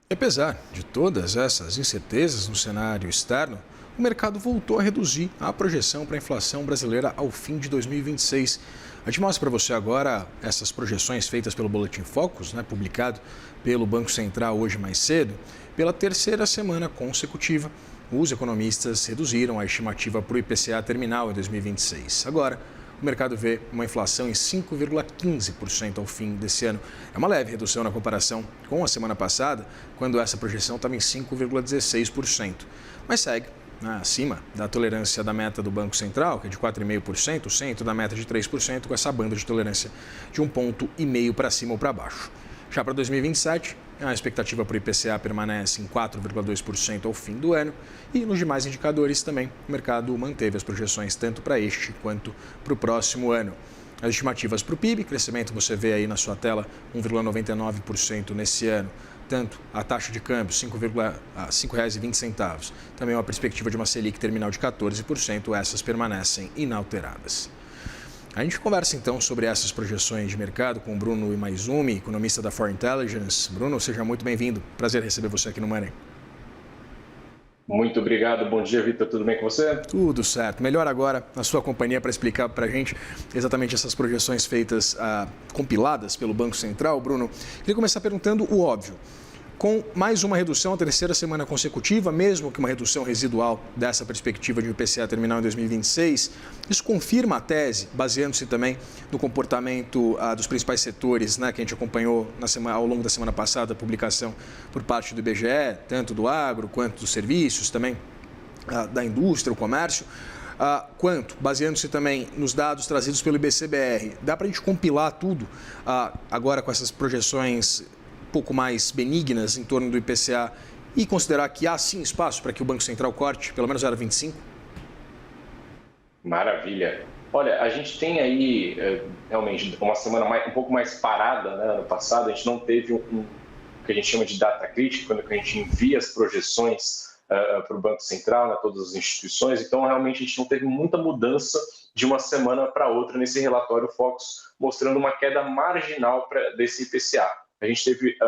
Apesar de todas essas incertezas no cenário externo, o mercado voltou a reduzir a projeção para a inflação brasileira ao fim de 2026. A gente mostra para você agora essas projeções feitas pelo Boletim Focus, publicado pelo Banco Central hoje mais cedo. Pela terceira semana consecutiva, os economistas reduziram a estimativa para o IPCA terminal em 2026. Agora, o mercado vê uma inflação em 5,15% ao fim desse ano. É uma leve redução na comparação com a semana passada, quando essa projeção estava em 5,16%. Mas segue acima da tolerância da meta do Banco Central, que é de 4,5%, o centro da meta de 3%, com essa banda de tolerância de 1,5 ponto para cima ou para baixo. Já para 2027, a expectativa para o IPCA permanece em 4,2% ao fim do ano e nos demais indicadores também o mercado manteve as projeções tanto para este quanto para o próximo ano. As estimativas para o PIB, crescimento você vê aí na sua tela, 1,99% nesse ano. Tanto a taxa de câmbio, R$ 5,20. Também uma perspectiva de uma Selic terminal de 14%, essas permanecem inalteradas. A gente conversa então sobre essas projeções de mercado com o Bruno Imaizumi, economista da For Intelligence. Bruno, seja muito bem-vindo. Prazer receber você aqui no Money. Muito obrigado. Bom dia, Vitor. Tudo bem com você? Tudo certo. Melhor agora na sua companhia para explicar para a gente exatamente essas projeções feitas, compiladas pelo Banco Central. Bruno, queria começar perguntando o óbvio. Com mais uma redução, a terceira semana consecutiva, mesmo que uma redução residual dessa perspectiva de um IPCA terminal em 2026, isso confirma a tese, baseando-se também no comportamento dos principais setores, que a gente acompanhou ao longo da semana passada, a publicação por parte do IBGE, tanto do agro quanto dos serviços, também da indústria, o comércio, quanto, baseando-se também nos dados trazidos pelo IBCBR. Dá para a gente compilar tudo agora com essas projeções pouco mais benignas em torno do IPCA e considerar que há sim espaço para que o Banco Central corte pelo menos 0,25? Maravilha. Olha, a gente tem aí realmente uma semana um pouco mais parada, né? Ano passado a gente não teve o que a gente chama de data crítica, quando a gente envia as projeções para o Banco Central, todas as instituições, então realmente a gente não teve muita mudança de uma semana para outra nesse relatório Focus, mostrando uma queda marginal desse IPCA. A gente teve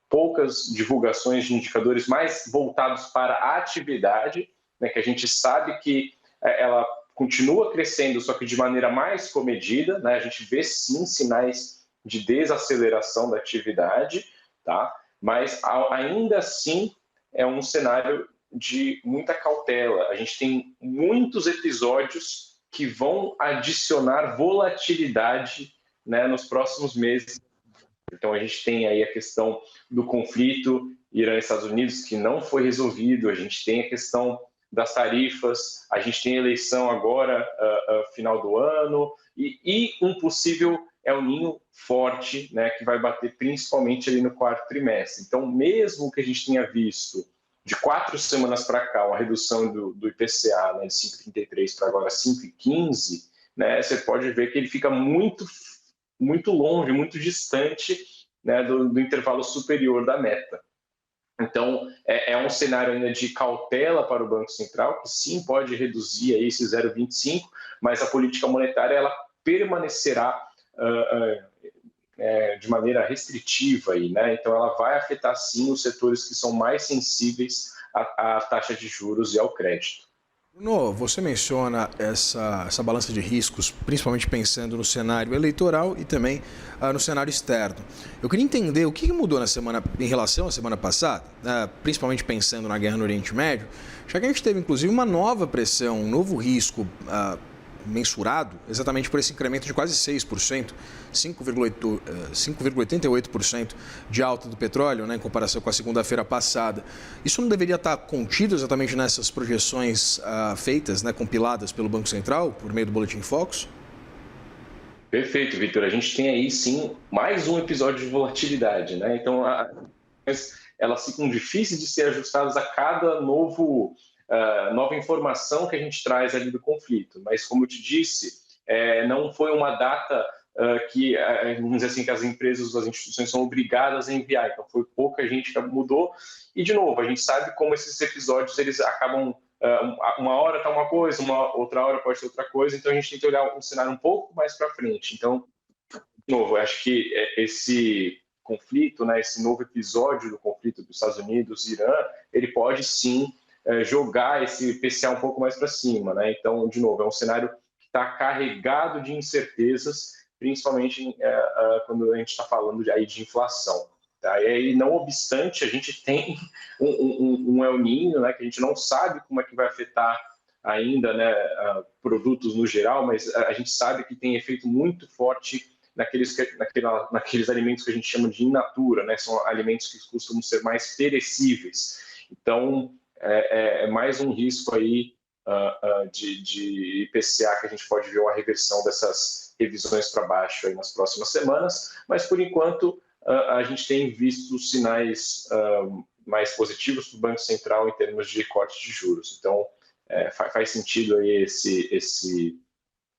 poucas divulgações de indicadores mais voltados para a atividade, que a gente sabe que ela continua crescendo, só que de maneira mais comedida, A gente vê sim sinais de desaceleração da atividade, tá? Mas ainda assim é um cenário de muita cautela. A gente tem muitos episódios que vão adicionar volatilidade, nos próximos meses. Então, a gente tem aí a questão do conflito Irã e Estados Unidos, que não foi resolvido, a gente tem a questão das tarifas, a gente tem a eleição agora, final do ano, e um possível El Niño forte, que vai bater principalmente ali no quarto trimestre. Então, mesmo que a gente tenha visto de 4 semanas para cá uma redução do IPCA, de 5,33 para agora 5,15, você pode ver que ele fica muito longe, muito distante, do intervalo superior da meta. Então, é um cenário ainda de cautela para o Banco Central, que sim pode reduzir aí esse 0,25, mas a política monetária ela permanecerá de maneira restritiva aí, Então, ela vai afetar sim os setores que são mais sensíveis à taxa de juros e ao crédito. Bruno, você menciona essa balança de riscos, principalmente pensando no cenário eleitoral e também no cenário externo. Eu queria entender o que mudou em relação à semana passada, principalmente pensando na guerra no Oriente Médio, já que a gente teve inclusive uma nova pressão, um novo risco mensurado exatamente por esse incremento de quase 6%, 5,88% de alta do petróleo, em comparação com a segunda-feira passada. Isso não deveria estar contido exatamente nessas projeções feitas, compiladas pelo Banco Central, por meio do Boletim Focus? Perfeito, Vitor. A gente tem aí, sim, mais um episódio de volatilidade, Então, elas ficam difíceis de ser ajustadas a cada nova informação que a gente traz ali do conflito. Mas, como eu te disse, não foi uma data que, vamos dizer assim, que as empresas, as instituições são obrigadas a enviar. Então, foi pouca gente que mudou. E, de novo, a gente sabe como esses episódios eles acabam. Uma hora está uma coisa, uma outra hora pode ser outra coisa. Então, a gente tem que olhar um cenário um pouco mais para frente. Então, de novo, eu acho que conflito, né, esse novo episódio do conflito dos Estados Unidos e Irã, ele pode sim jogar esse IPCA um pouco mais para cima, né? Então, de novo, é um cenário que está carregado de incertezas, principalmente quando a gente está falando aí de inflação. Tá? E aí, não obstante, a gente tem um El Niño, né, que a gente não sabe como é que vai afetar ainda, né, produtos no geral, mas a gente sabe que tem efeito muito forte naqueles alimentos que a gente chama de in natura, né? São alimentos que costumam ser mais perecíveis. Então, é mais um risco aí de IPCA que a gente pode ver uma reversão dessas revisões para baixo aí nas próximas semanas, mas por enquanto a gente tem visto sinais mais positivos do Banco Central em termos de corte de juros. Então, faz sentido aí esse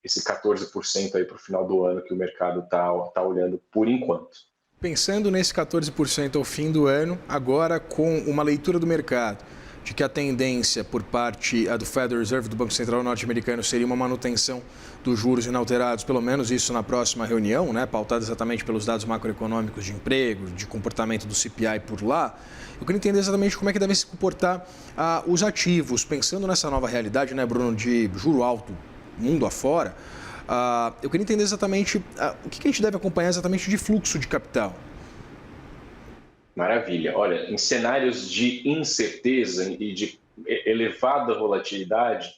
14% aí para o final do ano que o mercado está olhando por enquanto. Pensando nesse 14% ao fim do ano, agora com uma leitura do mercado de que a tendência por parte do Federal Reserve, do Banco Central norte-americano, seria uma manutenção dos juros inalterados, pelo menos isso na próxima reunião, né, pautada exatamente pelos dados macroeconômicos de emprego, de comportamento do CPI por lá. Eu queria entender exatamente como é que devem se comportar os ativos, pensando nessa nova realidade, né, Bruno, de juro alto mundo afora. Eu queria entender exatamente o que a gente deve acompanhar exatamente de fluxo de capital. Maravilha. Olha, em cenários de incerteza e de elevada volatilidade,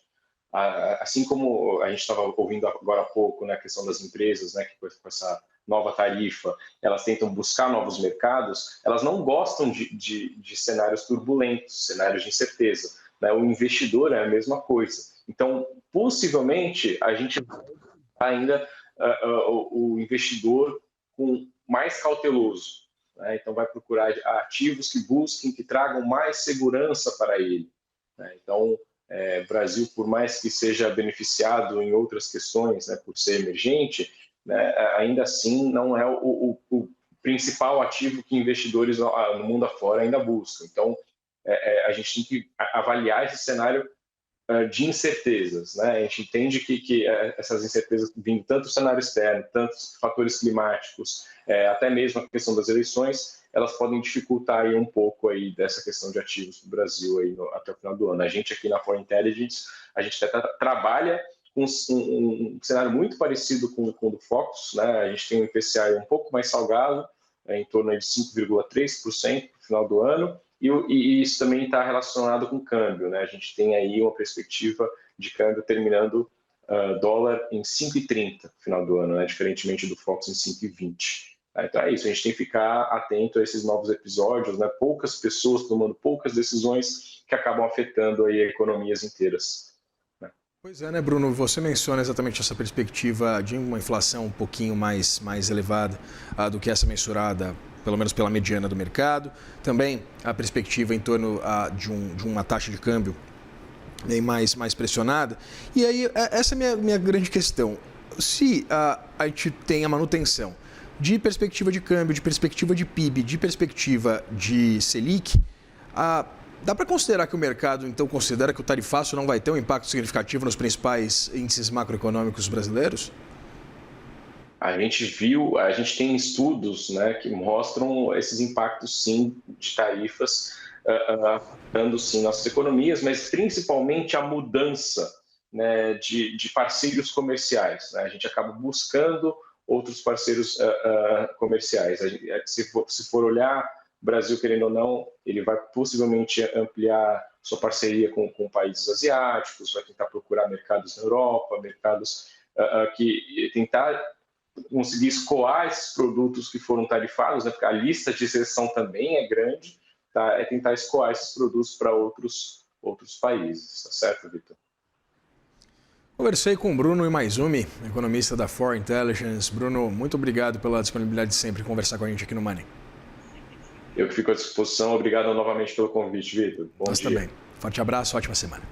assim como a gente estava ouvindo agora há pouco, né, a questão das empresas, né, que com essa nova tarifa, elas tentam buscar novos mercados, elas não gostam de cenários turbulentos, cenários de incerteza, né? O investidor é a mesma coisa. Então, possivelmente, a gente vai ainda o investidor mais cauteloso, né? Então, vai procurar ativos que busquem, que tragam mais segurança para ele, né? Então, o Brasil, por mais que seja beneficiado em outras questões, né, por ser emergente, né, ainda assim não é o principal ativo que investidores no mundo afora ainda buscam. Então, a gente tem que avaliar esse cenário de incertezas, né? A gente entende que essas incertezas vindo tanto do cenário externo, tantos fatores climáticos, até mesmo a questão das eleições, elas podem dificultar aí um pouco aí dessa questão de ativos do Brasil aí até o final do ano. A gente aqui na For Intelligence, a gente trabalha com um cenário muito parecido com o do Focus, né? A gente tem um IPCA um pouco mais salgado, em torno de 5,3% no final do ano, e isso também está relacionado com câmbio, né? A gente tem aí uma perspectiva de câmbio terminando dólar em 5,30 no final do ano, né? Diferentemente do Focus em 5,20. Então é isso, a gente tem que ficar atento a esses novos episódios, né? Poucas pessoas tomando poucas decisões que acabam afetando aí economias inteiras. Pois é, né, Bruno? Você menciona exatamente essa perspectiva de uma inflação um pouquinho mais elevada do que essa mensurada, pelo menos pela mediana do mercado. Também a perspectiva em torno de uma taxa de câmbio bem mais pressionada. E aí, essa é a minha grande questão. Se a gente tem a manutenção de perspectiva de câmbio, de perspectiva de PIB, de perspectiva de Selic, dá para considerar que o mercado, então, considera que o tarifaço não vai ter um impacto significativo nos principais índices macroeconômicos brasileiros? A gente tem estudos, né, que mostram esses impactos, sim, de tarifas, afetando, sim, nossas economias, mas principalmente a mudança, né, de parceiros comerciais, né? A gente acaba buscando outros parceiros comerciais. Se for olhar, o Brasil, querendo ou não, ele vai possivelmente ampliar sua parceria com países asiáticos, vai tentar procurar mercados na Europa, mercados que tentar conseguir escoar esses produtos que foram tarifados, né, porque a lista de exceção também é grande, tá? É tentar escoar esses produtos para outros países, tá certo, Vitor? Conversei com o Bruno Imaizumi, economista da For Intelligence. Bruno, muito obrigado pela disponibilidade de sempre conversar com a gente aqui no Money. Eu que fico à disposição. Obrigado novamente pelo convite, Vitor. Bom dia. Nós também. Forte abraço, ótima semana.